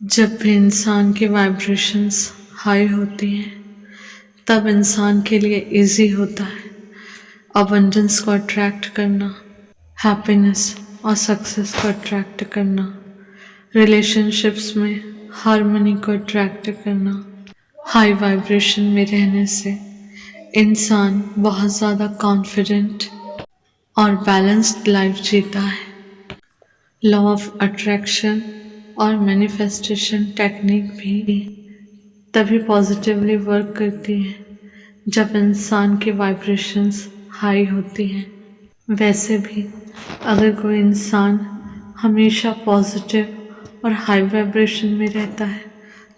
जब भी इंसान की वाइब्रेशंस हाई होती हैं तब इंसान के लिए इजी होता है अबंडेंस को अट्रैक्ट करना, हैप्पीनेस और सक्सेस को अट्रैक्ट करना, रिलेशनशिप्स में हार्मनी को अट्रैक्ट करना। हाई वाइब्रेशन में रहने से इंसान बहुत ज़्यादा कॉन्फिडेंट और बैलेंस्ड लाइफ जीता है। लॉ ऑफ अट्रैक्शन और मैनिफेस्टेशन टेक्निक भी तभी पॉजिटिवली वर्क करती है जब इंसान की वाइब्रेशंस हाई होती हैं। वैसे भी अगर कोई इंसान हमेशा पॉजिटिव और हाई वाइब्रेशन में रहता है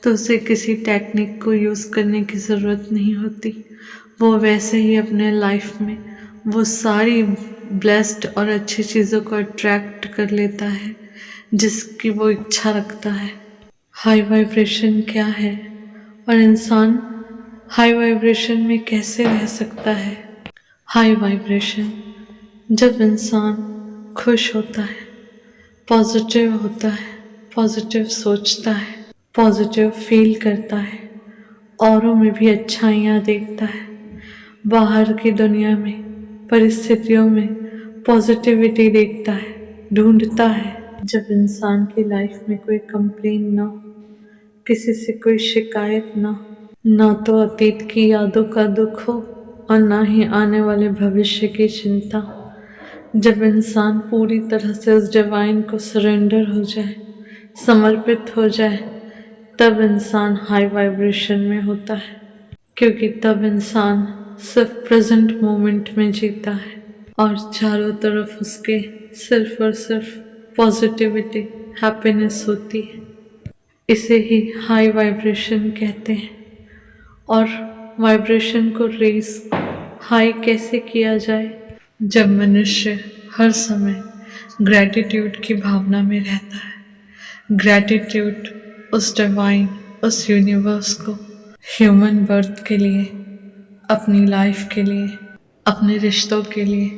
तो उसे किसी टेक्निक को यूज़ करने की ज़रूरत नहीं होती। वो वैसे ही अपने लाइफ में वो सारी ब्लेस्ड और अच्छी चीज़ों को अट्रैक्ट कर लेता है जिसकी वो इच्छा रखता है। हाई वाइब्रेशन क्या है और इंसान हाई वाइब्रेशन में कैसे रह सकता है? हाई वाइब्रेशन जब इंसान खुश होता है, पॉजिटिव होता है, पॉजिटिव सोचता है, पॉजिटिव फील करता है, औरों में भी अच्छाइयाँ देखता है, बाहर की दुनिया में परिस्थितियों में पॉजिटिविटी देखता है, ढूंढता है। जब इंसान की लाइफ में कोई कंप्लेन ना हो, किसी से कोई शिकायत ना तो अतीत की यादों का दुख हो और ना ही आने वाले भविष्य की चिंता। जब इंसान पूरी तरह से उस डिवाइन को सरेंडर हो जाए, समर्पित हो जाए, तब इंसान हाई वाइब्रेशन में होता है, क्योंकि तब इंसान सिर्फ प्रेजेंट मोमेंट में जीता है और चारों तरफ उसके सिर्फ और सिर्फ पॉजिटिविटी, हैप्पीनेस होती है। इसे ही हाई वाइब्रेशन कहते हैं। और वाइब्रेशन को रेस हाई कैसे किया जाए? जब मनुष्य हर समय ग्रैटिट्यूड की भावना में रहता है। ग्रैटिट्यूड उस डिवाइन, उस यूनिवर्स को ह्यूमन बर्थ के लिए, अपनी लाइफ के लिए, अपने रिश्तों के लिए,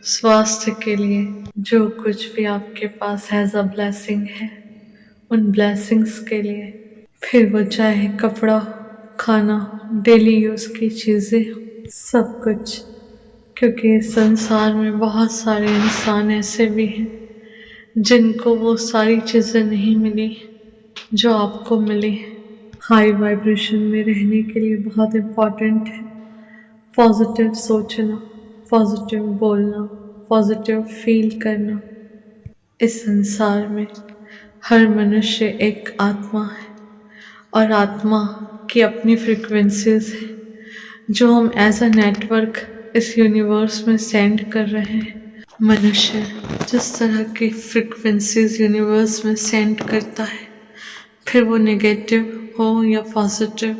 स्वास्थ्य के लिए, जो कुछ भी आपके पास एज अ ब्लेसिंग है, उन ब्लेसिंग्स के लिए, फिर वो चाहे कपड़ा, खाना, डेली यूज़ की चीज़ें, सब कुछ। क्योंकि इस संसार में बहुत सारे इंसान ऐसे भी हैं जिनको वो सारी चीज़ें नहीं मिली जो आपको मिली। हाई वाइब्रेशन में रहने के लिए बहुत इम्पॉर्टेंट है पॉजिटिव सोचना, पॉजिटिव बोलना, पॉजिटिव फील करना। इस संसार में हर मनुष्य एक आत्मा है और आत्मा की अपनी फ्रिक्वेंसीज है जो हम एज अ नेटवर्क इस यूनिवर्स में सेंड कर रहे हैं। मनुष्य जिस तरह की फ्रिक्वेंसीज यूनिवर्स में सेंड करता है, फिर वो नेगेटिव हो या पॉजिटिव,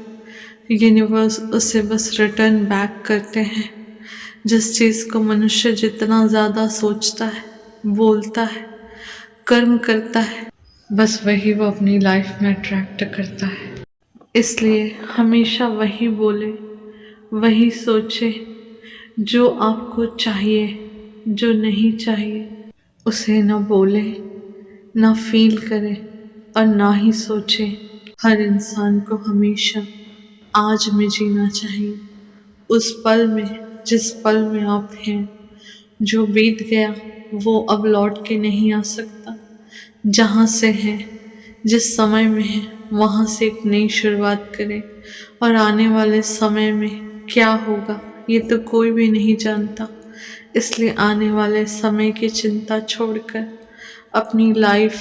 यूनिवर्स उसे बस रिटर्न बैक करते हैं। जिस चीज़ को मनुष्य जितना ज़्यादा सोचता है, बोलता है, कर्म करता है, बस वही वो अपनी लाइफ में अट्रैक्ट करता है। इसलिए हमेशा वही बोले, वही सोचे जो आपको चाहिए। जो नहीं चाहिए उसे ना बोले, ना फील करे और ना ही सोचे। हर इंसान को हमेशा आज में जीना चाहिए, उस पल में, जिस पल में आप हैं। जो बीत गया वो अब लौट के नहीं आ सकता। जहाँ से हैं, जिस समय में हैं, वहाँ से एक नई शुरुआत करें। और आने वाले समय में क्या होगा ये तो कोई भी नहीं जानता। इसलिए आने वाले समय की चिंता छोड़कर अपनी लाइफ,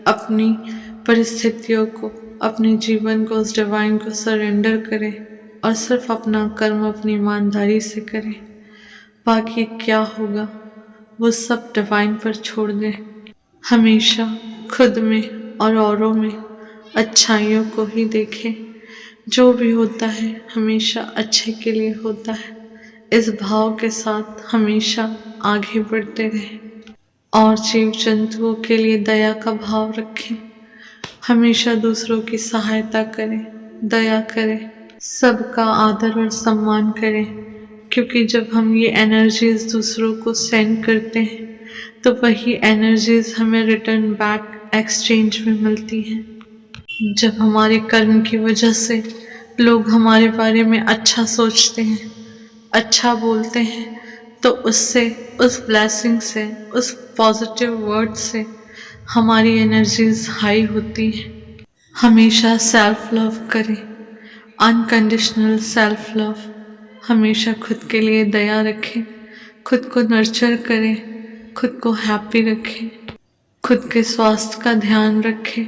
अपनी परिस्थितियों को, अपने जीवन को उस डिवाइन को सरेंडर करें और सिर्फ अपना कर्म अपनी ईमानदारी से करें। बाकी क्या होगा वो सब डिवाइन पर छोड़ दें। हमेशा खुद में और औरों में अच्छाइयों को ही देखें। जो भी होता है हमेशा अच्छे के लिए होता है। इस भाव के साथ हमेशा आगे बढ़ते रहें और जीव जंतुओं के लिए दया का भाव रखें। हमेशा दूसरों की सहायता करें, दया करें, सबका आदर और सम्मान करें। क्योंकि जब हम ये एनर्जीज दूसरों को सेंड करते हैं तो वही एनर्जीज हमें रिटर्न बैक एक्सचेंज में मिलती हैं। जब हमारे कर्म की वजह से लोग हमारे बारे में अच्छा सोचते हैं, अच्छा बोलते हैं, तो उससे, उस ब्लेसिंग से, उस पॉजिटिव वर्ड से हमारी एनर्जीज हाई होती हैं। हमेशा सेल्फ लव करें, अनकंडीशनल सेल्फ लव। हमेशा खुद के लिए दया रखें, खुद को नर्चर करें, खुद को हैप्पी रखें, खुद के स्वास्थ्य का ध्यान रखें।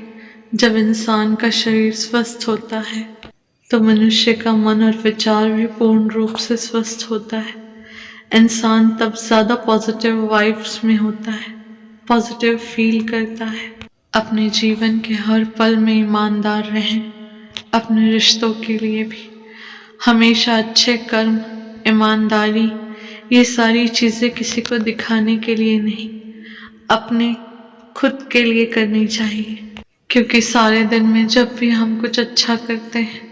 जब इंसान का शरीर स्वस्थ होता है तो मनुष्य का मन और विचार भी पूर्ण रूप से स्वस्थ होता है। इंसान तब ज़्यादा पॉजिटिव वाइब्स में होता है, पॉजिटिव फील करता है। अपने जीवन के हर पल में ईमानदार रहें, अपने रिश्तों के लिए भी। हमेशा अच्छे कर्म, ईमानदारी, ये सारी चीज़ें किसी को दिखाने के लिए नहीं, अपने खुद के लिए करनी चाहिए। क्योंकि सारे दिन में जब भी हम कुछ अच्छा करते हैं,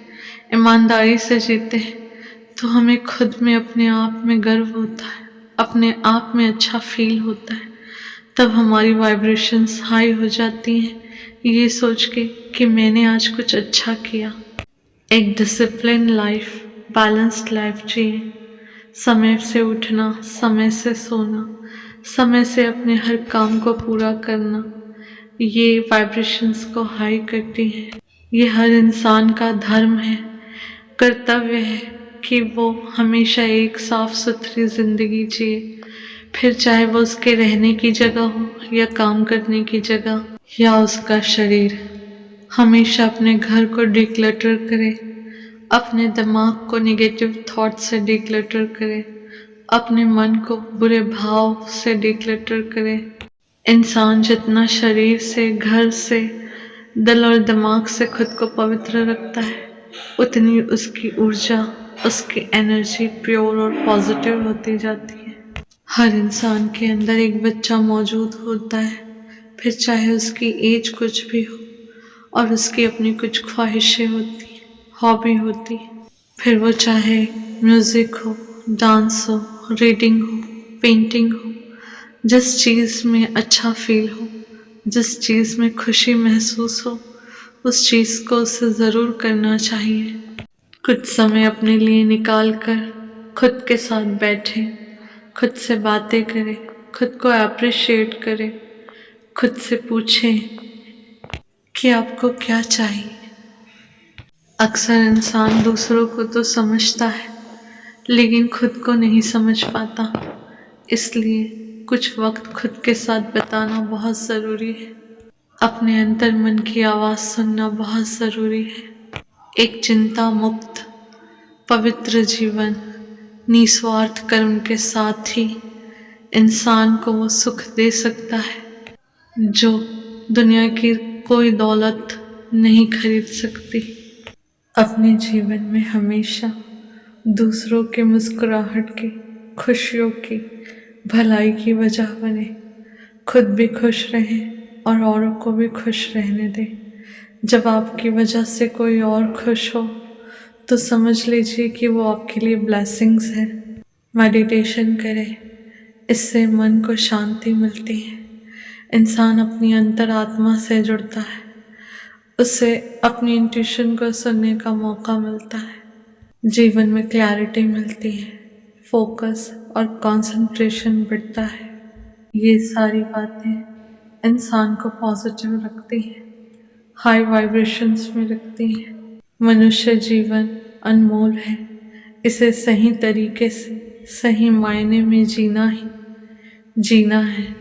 ईमानदारी से जीते हैं, तो हमें खुद में अपने आप में गर्व होता है, अपने आप में अच्छा फील होता है। तब हमारी वाइब्रेशंस हाई हो जाती हैं, ये सोच के कि मैंने आज कुछ अच्छा किया। एक डिसिप्लिन लाइफ, बैलेंस्ड लाइफ जिए। समय से उठना, समय से सोना, समय से अपने हर काम को पूरा करना, ये वाइब्रेशंस को हाई करती हैं। ये हर इंसान का धर्म है, कर्तव्य है कि वो हमेशा एक साफ सुथरी जिंदगी जिए। फिर चाहे वो उसके रहने की जगह हो या काम करने की जगह या उसका शरीर। हमेशा अपने घर को डिक्लटर करे, अपने दिमाग को नेगेटिव थॉट से डिक्लटर करे, अपने मन को बुरे भाव से डिक्लटर करे। इंसान जितना शरीर से, घर से, दिल और दिमाग से खुद को पवित्र रखता है, उतनी उसकी ऊर्जा, उसकी एनर्जी प्योर और पॉजिटिव होती जाती है। हर इंसान के अंदर एक बच्चा मौजूद होता है, फिर चाहे उसकी एज कुछ भी हो और उसकी अपनी कुछ ख्वाहिशें होती हैं, हॉबी होती है। फिर वो चाहे म्यूज़िक हो, डांस हो, रीडिंग हो, पेंटिंग हो, जिस चीज़ में अच्छा फील हो, जिस चीज़ में खुशी महसूस हो, उस चीज़ को उसे ज़रूर करना चाहिए। कुछ समय अपने लिए निकाल कर खुद के साथ बैठें, खुद से बातें करें, खुद को अप्रिशिएट करें, खुद से पूछें कि आपको क्या चाहिए। अक्सर इंसान दूसरों को तो समझता है लेकिन खुद को नहीं समझ पाता, इसलिए कुछ वक्त खुद के साथ बिताना बहुत ज़रूरी है। अपने अंतर मन की आवाज़ सुनना बहुत ज़रूरी है। एक चिंता मुक्त पवित्र जीवन निस्वार्थ कर्म के साथ ही इंसान को वो सुख दे सकता है जो दुनिया की कोई दौलत नहीं खरीद सकती। अपने जीवन में हमेशा दूसरों के मुस्कुराहट की, खुशियों की, भलाई की वजह बने। खुद भी खुश रहें और औरों को भी खुश रहने दें। जब आपकी वजह से कोई और खुश हो तो समझ लीजिए कि वो आपके लिए ब्लेसिंग्स है। मेडिटेशन करें, इससे मन को शांति मिलती है। इंसान अपनी अंतरात्मा से जुड़ता है, उससे अपनी इंट्यूशन को सुनने का मौका मिलता है। जीवन में क्लैरिटी मिलती है, फोकस और कंसंट्रेशन बढ़ता है। ये सारी बातें इंसान को पॉजिटिव रखती हैं, हाई वाइब्रेशंस में रखती हैं। मनुष्य जीवन अनमोल है, इसे सही तरीके से, सही मायने में जीना है।